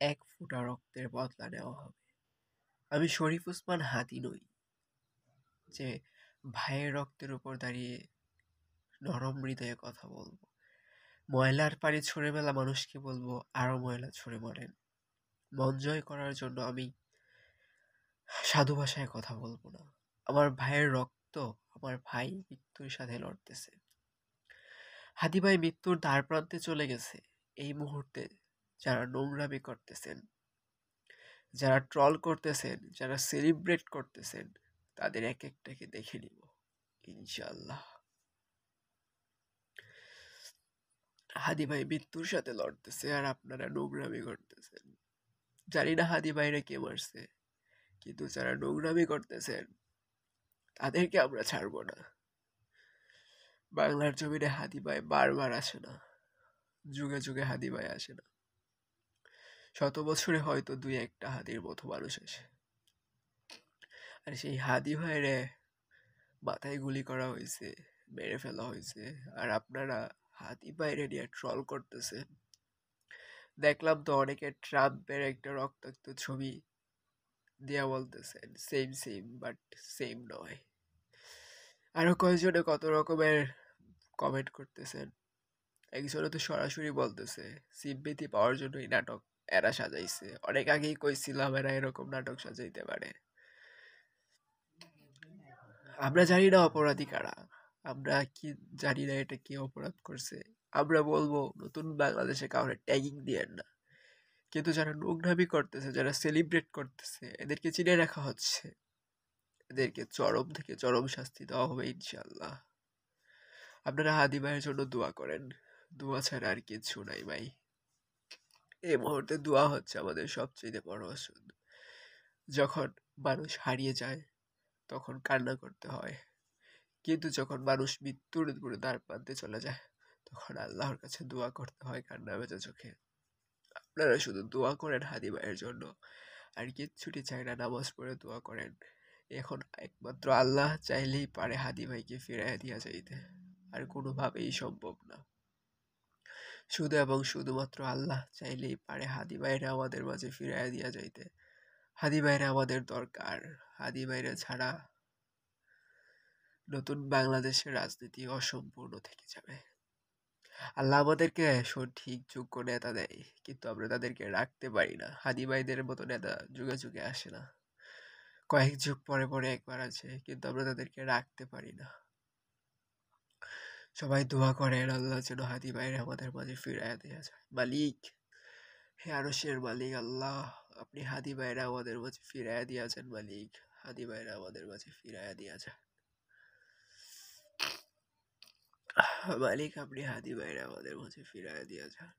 এক ফোঁটা রক্তের বদলা নেওয়া হবে। আমি শরীফ ওসমান হাদি নই যে ভাইয়ের রক্তের উপর দাঁড়িয়ে নরম হৃদয়ে কথা বলবো। ময়লার পানি ছুঁড়ে মেলা মানুষকে বলবো আরো ময়লা ছুঁড়ে মারেন। মন জয় করার জন্য আমি সাধু ভাষায় কথা বলবো না। আমার ভাইয়ের রক্ত, আমার ভাই মৃত্যুর সাথে লড়তেছে। হাদি ভাই মৃত্যুর দ্বার প্রান্তে চলে গেছে। এই মুহূর্তে যারা নোংরামি করতেছেন, যারা ট্রল করতেছেন, যারা সেলিব্রেট করতেছেন, তাদের এক একটাকে দেখে নিব ইনশাল্লাহ। হাদি ভাই মৃত্যুর সাথে লড়তেছে আর আপনারা নোংরামি করতেছেন। জানি না হাদি ভাইরা কে মারছে, কিন্তু যারা নোংরামি করতেছেন তাদেরকে আমরা ছাড়বো না। বাংলার জমিনে হাদি ভাই বারবার আসে না, যুগে যুগে হাদি ভাই আসে না। শত বছরে হয়তো দুই একটা হাদির মতো মানুষ আসে। আর সেই হাদি ভাইরে মাথায় গুলি করা হয়েছে, মেরে ফেলা হয়েছে, আর আপনারা হাদি ভাইরে নিয়ে ট্রল করতেছেন। দেখলাম তো অনেকে ট্রাম্পের একটা রক্তাক্ত ছবি দিয়া বলতেছেন সেম সেম, বাট সেম নয়। আরো কয়েকজনে কত রকমের কমেন্ট করতেছেন। একজনে তো সরাসরি বলতেছে সিম্পেথি পাওয়ার জন্য এই নাটক এরা সাজাইছে। অনেক আগেই কইছিলাম এরা এরকম নাটক সাজাইতে পারে। আমরা জানি না অপরাধী কারা, আমরা কি জানি না এটা কে অপরাধ করছে। আমরা বলবো নতুন বাংলাদেশে কাউরে ট্যাগিং দিয়েন না, কিন্তু যারা নোংরামি করতেছে, যারা সেলিব্রেট করতেছে, এদেরকে চিনে রাখা হচ্ছে। এদেরকে চরম থেকে চরম শাস্তি দেওয়া হবে ইনশাল্লাহ। আপনারা হাদি ভাইয়ের জন্য দোয়া করেন, দোয়া ছাড়া আর কিছু নাই ভাই। এই মুহূর্তে দোয়া হচ্ছে আমাদের সবচেয়ে বড় ওষুধ। যখন মানুষ হারিয়ে যায় তখন কান্না করতে হয়, কিন্তু যখন মানুষ মৃত্যুর উপরে দ্বার প্রান্তে চলে যায় তখন আল্লাহর কাছে দোয়া করতে হয় কান্না ভেজা চোখে। আপনারা শুধু দোয়া করেন হাদি ভাইয়ের জন্য, আর কিচ্ছুটি চাই না, নামাজ পড়ে দোয়া করেন। এখন একমাত্র আল্লাহ চাইলেই পারে হাদি ভাইকে ফিরাইয়া দিয়া যাইতে, আর কোনোভাবেই সম্ভব না। শুধু এবং শুধুমাত্র আল্লাহ চাইলেই পারে হাদি ভাইরা আমাদের মাঝে ফিরাইয়া দিয়া যাইতে। হাদি ভাইরা আমাদের দরকার। হাদি ভাইরা ছাড়া নতুন বাংলাদেশের রাজনীতি অসম্পূর্ণ থেকে যাবে। আল্লাহ আমাদেরকে সঠিক যোগ্য নেতা দেয়, কিন্তু আমরা তাদেরকে রাখতে পারি না। হাদি ভাইদের মতো নেতা যুগে যুগে আসে না, কয়েক যুগ পরে পরে একবার আছে, কিন্তু আমরা তাদেরকে রাখতে পারি না। সবাই দোয়া করেন আল্লাহ যেন হাদি ভাইরা আমাদের মাঝে ফিরাইয়া দেওয়া যায়। মালিক, হে আরশের মালিক আল্লাহ, আপনি হাদি ভাইরা আমাদের মাঝে ফিরাইয়া দিয়া যান। মালিক, হাদি ভাইরা আমাদের মাঝে ফিরাইয়া দিয়া যান। মালিক, আপনি হাদি ভাইরা আমাদের মাঝে ফিরাইয়া দিয়া যান।